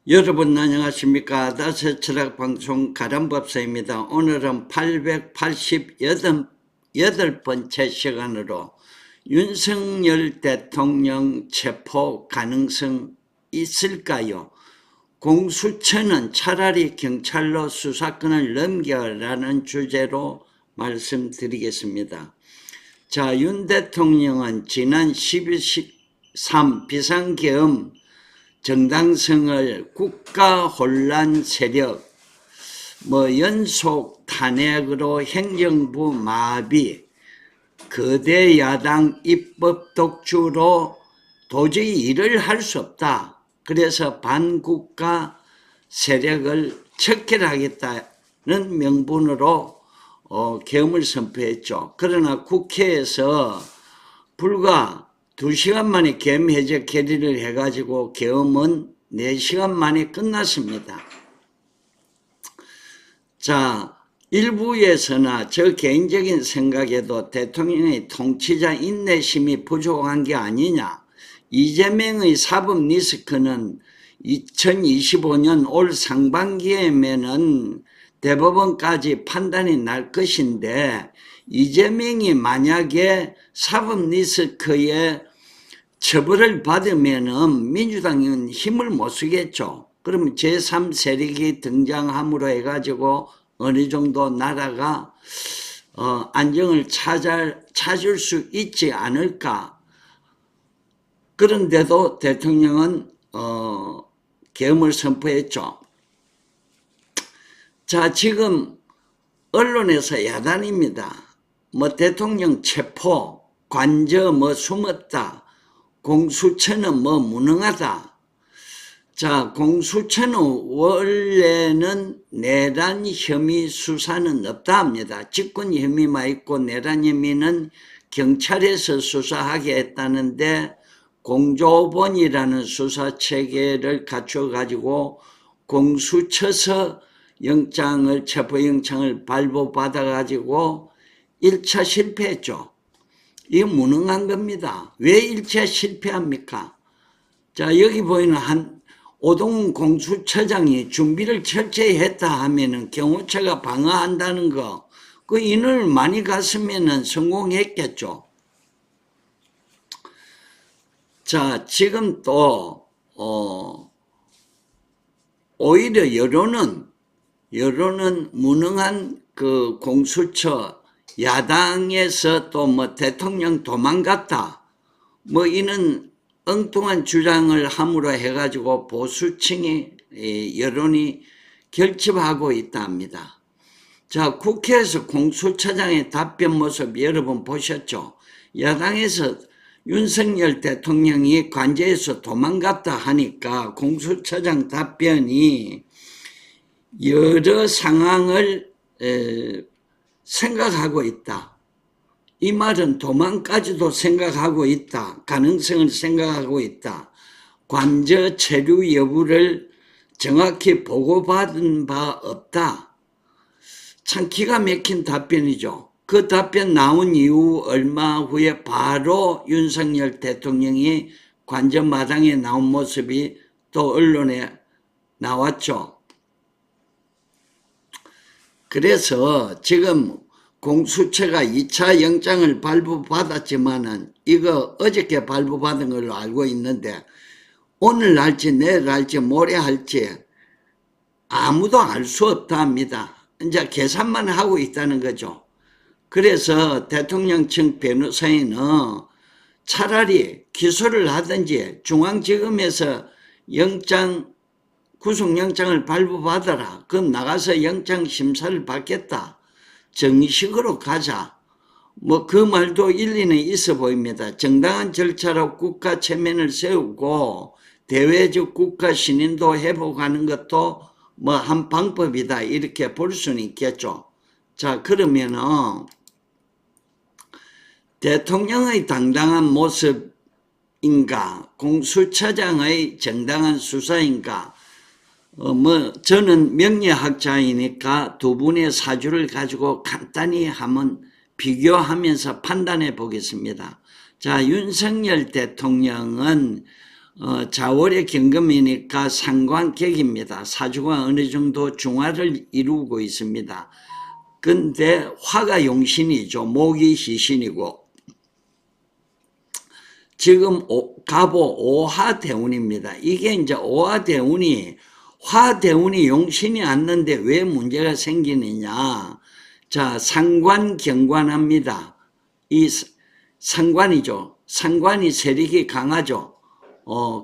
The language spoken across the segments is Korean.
여러분 안녕하십니까. 다섯 철학방송 가람법사입니다. 오늘은 888번째 시간으로 윤석열 대통령 체포 가능성 있을까요? 공수처는 차라리 경찰로 수사권을 넘겨라는 주제로 말씀드리겠습니다. 자, 윤 대통령은 지난 12.3 비상계엄 정당성을 국가혼란 세력, 연속 탄핵으로 행정부 마비, 거대 야당 입법 독주로 도저히 일을 할 수 없다. 그래서 반국가 세력을 척결하겠다는 명분으로 계엄을 선포했죠. 그러나 국회에서 불과 2시간 만에 계엄 해제 결의를 해가지고 계엄은 4시간 만에 끝났습니다. 자, 일부에서나 저 개인적인 생각에도 대통령의 통치자 인내심이 부족한 게 아니냐. 이재명의 사법 리스크는 2025년 올 상반기에는 대법원까지 판단이 날 것인데, 이재명이 만약에 사법 리스크에 처벌을 받으면은 민주당은 힘을 못 쓰겠죠. 그러면 제3세력이 등장함으로 해가지고 어느 정도 나라가 안정을 찾을 수 있지 않을까. 그런데도 대통령은 계엄을 선포했죠. 자, 지금 언론에서 야단입니다. 대통령 체포, 관저 숨었다, 공수처는 무능하다. 자, 공수처는 원래는 내란 혐의 수사는 없다 합니다. 직권 혐의만 있고 내란 혐의는 경찰에서 수사하게 했다는데, 공조본이라는 수사 체계를 갖춰 가지고 공수처서 체포영장을 발부받아 가지고 1차 실패했죠. 이거 무능한 겁니다. 왜 1차 실패합니까? 자, 여기 보이는 오동훈 공수처장이 준비를 철저히 했다 하면은 경호처가 방어한다는 거, 그 인원을 많이 갔으면은 성공했겠죠. 자, 지금 또 오히려 여론은 무능한 그 공수처, 야당에서 또 대통령 도망갔다, 이런 엉뚱한 주장을 함으로 해가지고 보수층의 여론이 결집하고 있다 합니다. 자, 국회에서 공수처장의 답변 모습 여러분 보셨죠? 야당에서 윤석열 대통령이 관저에서 도망갔다 하니까 공수처장 답변이 여러 상황을 생각하고 있다. 이 말은 도망까지도 생각하고 있다. 가능성을 생각하고 있다. 관저 체류 여부를 정확히 보고받은 바 없다. 참 기가 막힌 답변이죠. 그 답변 나온 이후 얼마 후에 바로 윤석열 대통령이 관저 마당에 나온 모습이 또 언론에 나왔죠. 그래서 지금 공수처가 2차 영장을 발부받았지만은 이거 어저께 발부받은 걸로 알고 있는데, 오늘 할지 내일 할지 모레 할지 아무도 알 수 없다 합니다. 이제 계산만 하고 있다는 거죠. 그래서 대통령 측 변호사인은 차라리 기소를 하든지 중앙지검에서 구속영장을 발부받아라. 그럼 나가서 영장심사를 받겠다. 정식으로 가자. 그 말도 일리는 있어 보입니다. 정당한 절차로 국가 체면을 세우고 대외적 국가 신인도 회복하는 것도 한 방법이다. 이렇게 볼 수는 있겠죠. 자, 그러면은 대통령의 당당한 모습인가, 공수처장의 정당한 수사인가, 저는 명예학자이니까 두 분의 사주를 가지고 간단히 한번 비교하면서 판단해 보겠습니다. 자, 윤석열 대통령은 자월의 경금이니까 상관객입니다. 사주가 어느 정도 중화를 이루고 있습니다. 근데 화가 용신이죠. 목이 희신이고 지금 갑오 오하대운입니다. 이게 이제 오하대운이 화대운이 용신이 왔는데 왜 문제가 생기느냐. 자, 상관 경관합니다. 이 상관이죠. 상관이 세력이 강하죠.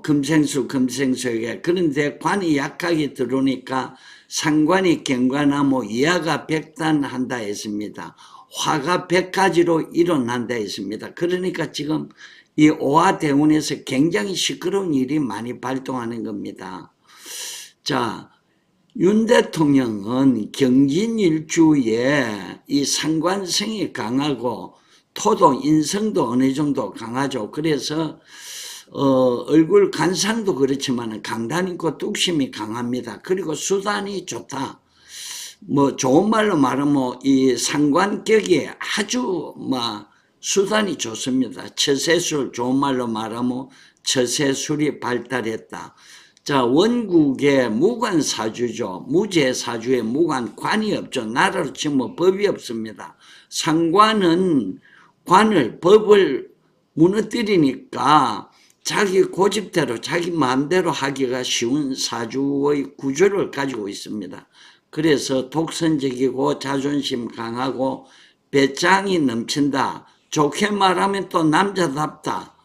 금생수에게. 그런데 관이 약하게 들어오니까 상관이 경관하고 이하가 백단한다 했습니다. 화가 100가지로 일어난다 했습니다. 그러니까 지금 이 오화대운에서 굉장히 시끄러운 일이 많이 발동하는 겁니다. 자, 윤 대통령은 경진일주에 이 상관성이 강하고 토도 인성도 어느 정도 강하죠. 그래서 얼굴 간상도 그렇지만 강단 있고 뚝심이 강합니다. 그리고 수단이 좋다. 뭐 좋은 말로 말하면 이 상관격이 아주 수단이 좋습니다. 처세술, 좋은 말로 말하면 처세술이 발달했다. 자, 원국의 무관사주죠. 무제사주에 무관관이 없죠. 나라로 치면 법이 없습니다. 상관은 관을, 법을 무너뜨리니까 자기 고집대로 자기 마음대로 하기가 쉬운 사주의 구조를 가지고 있습니다. 그래서 독선적이고 자존심 강하고 배짱이 넘친다. 좋게 말하면 또 남자답다.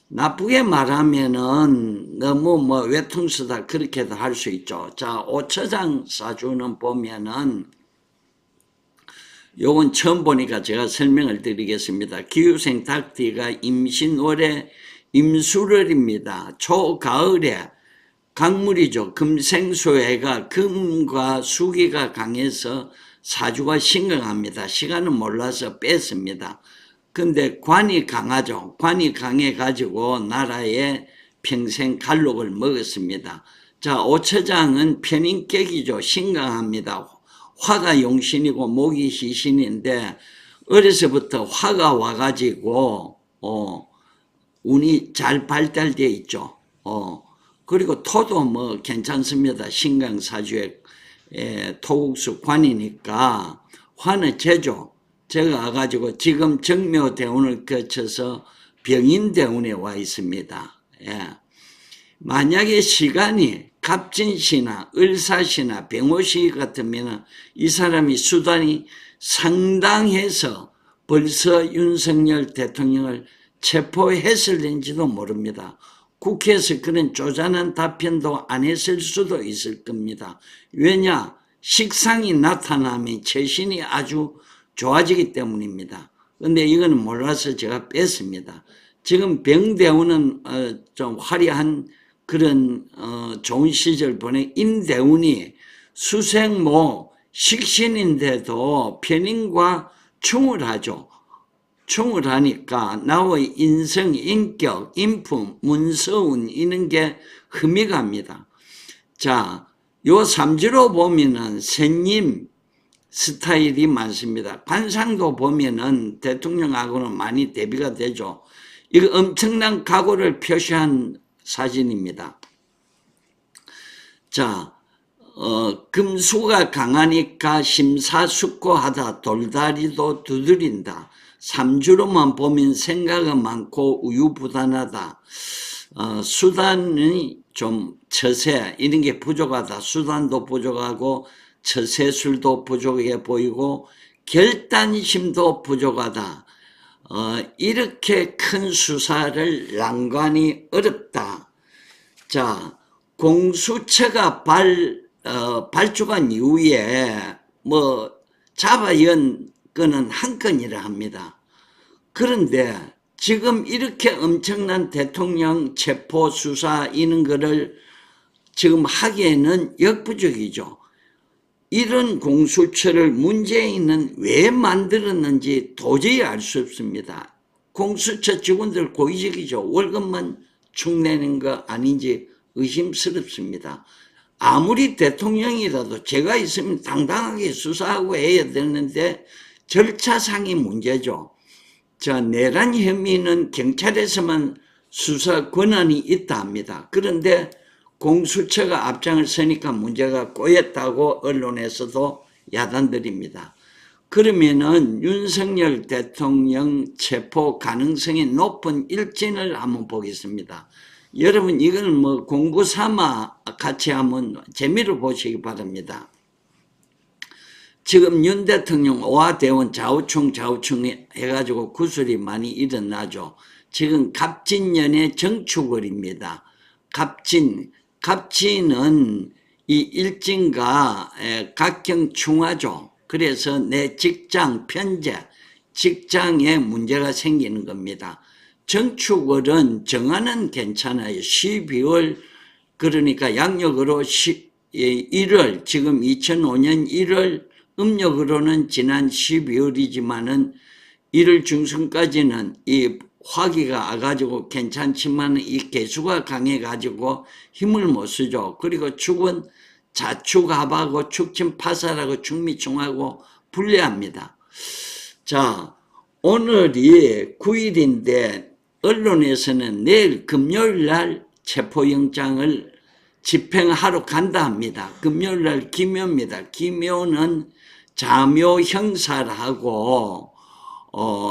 나쁘게 말하면은 너무 외통수다. 그렇게도 할 수 있죠. 자, 오처장 사주는 보면은 요건 처음 보니까 제가 설명을 드리겠습니다. 기후생 닭띠가 임신월에 임수월입니다. 초가을에 강물이죠. 금생수해가 금과 수기가 강해서 사주가 심각합니다. 시간은 몰라서 뺐습니다. 근데 관이 강하죠. 관이 강해가지고 나라에 평생 갈록을 먹었습니다. 자, 오처장은 편인격이죠. 심각합니다. 화가 용신이고 목이 희신인데 어려서부터 화가 와가지고 운이 잘 발달되어 있죠. 그리고 토도 괜찮습니다. 신강사주의 토국수 관이니까 화는 제조. 제가 와가지고 지금 정묘대운을 거쳐서 병인대운에 와 있습니다. 예. 만약에 시간이 갑진시나 을사시나 병호시 같으면 이 사람이 수단이 상당해서 벌써 윤석열 대통령을 체포했을는지도 모릅니다. 국회에서 그런 쪼잔한 답변도 안 했을 수도 있을 겁니다. 왜냐? 식상이 나타나면 처신이 아주 좋아지기 때문입니다. 근데 이거는 몰라서 제가 뺐습니다. 지금 병대운은 좀 화려한 그런 좋은 시절 보내 임대운이 수생모 식신인데도 편인과 충을 하죠. 충을 하니까 나의 인성, 인격, 인품, 문서운 이런 게 흠이 갑니다. 자, 요 삼지로 보면은 선임 스타일이 많습니다. 관상도 보면은 대통령하고는 많이 대비가 되죠. 이거 엄청난 각오를 표시한 사진입니다. 자, 금수가 강하니까 심사숙고하다. 돌다리도 두드린다. 삼주로만 보면 생각은 많고 우유부단하다. 수단이 좀 처세 이런 게 부족하다. 수단도 부족하고 처세술도 부족해 보이고 결단심도 부족하다. 이렇게 큰 수사를 난관이 어렵다. 자, 공수처가 발족한 이후에 잡아연 건은 한 건이라 합니다. 그런데 지금 이렇게 엄청난 대통령 체포 수사 이런 거를 지금 하기에는 역부족이죠. 이런 공수처를 문재인은 왜 만들었는지 도저히 알 수 없습니다. 공수처 직원들 고의적이죠. 월급만 축내는 거 아닌지 의심스럽습니다. 아무리 대통령이라도 제가 있으면 당당하게 수사하고 해야 되는데 절차상의 문제죠. 자, 내란 혐의는 경찰에서만 수사 권한이 있다 합니다. 그런데 공수처가 앞장을 서니까 문제가 꼬였다고 언론에서도 야단들입니다. 그러면은 윤석열 대통령 체포 가능성이 높은 일진을 한번 보겠습니다. 여러분 이걸 뭐 공부 삼아 같이 한번 재미로 보시기 바랍니다. 지금 윤 대통령 오하대원 좌우충 해가지고 구설이 많이 일어나죠. 지금 갑진년의 정축월입니다. 갑진은 이 일진과 각경충하죠. 그래서 내 직장 편제, 직장에 문제가 생기는 겁니다. 정축월은 정화는 괜찮아요. 12월 그러니까 양력으로 1월 지금 2005년 1월 음력으로는 지난 12월이지만은 1월 중순까지는 이 화기가 와가지고 괜찮지만 이 개수가 강해가지고 힘을 못 쓰죠. 그리고 축은 자축합하고 축진파살하고 축미충하고 불리합니다. 자, 오늘이 9일인데 언론에서는 내일 금요일 날 체포영장을 집행하러 간다 합니다. 금요일 날 기묘입니다. 기묘는 자묘 형사라고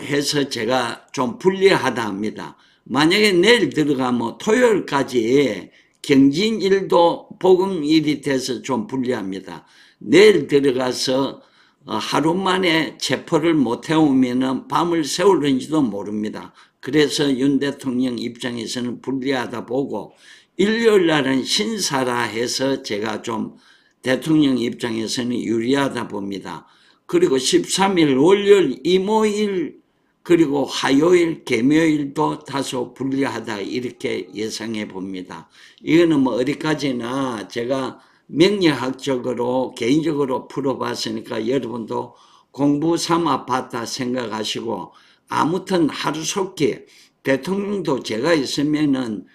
해서 제가 좀 불리하다 합니다. 만약에 내일 들어가면 토요일까지 경진일도 복음일이 돼서 좀 불리합니다. 내일 들어가서 하루 만에 체포를 못 해오면 밤을 새우는지도 모릅니다. 그래서 윤 대통령 입장에서는 불리하다 보고 일요일 날은 신사라 해서 제가 좀 대통령 입장에서는 유리하다 봅니다. 그리고 13일 월요일 이모일 그리고 화요일 개묘일도 다소 불리하다 이렇게 예상해 봅니다. 이거는 뭐 어디까지나 제가 명리학적으로 개인적으로 풀어봤으니까 여러분도 공부 삼아 봤다 생각하시고 아무튼 하루속히 대통령도 제가 있으면은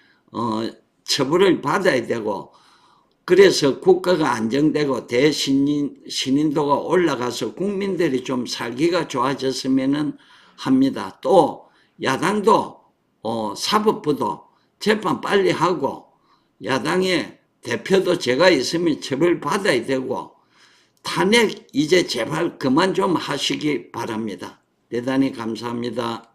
처벌을 받아야 되고 그래서 국가가 안정되고 대신인도가 올라가서 국민들이 좀 살기가 좋아졌으면 합니다. 또 야당도 사법부도 재판 빨리 하고 야당의 대표도 제가 있으면 처벌 받아야 되고 탄핵 이제 제발 그만 좀 하시기 바랍니다. 대단히 감사합니다.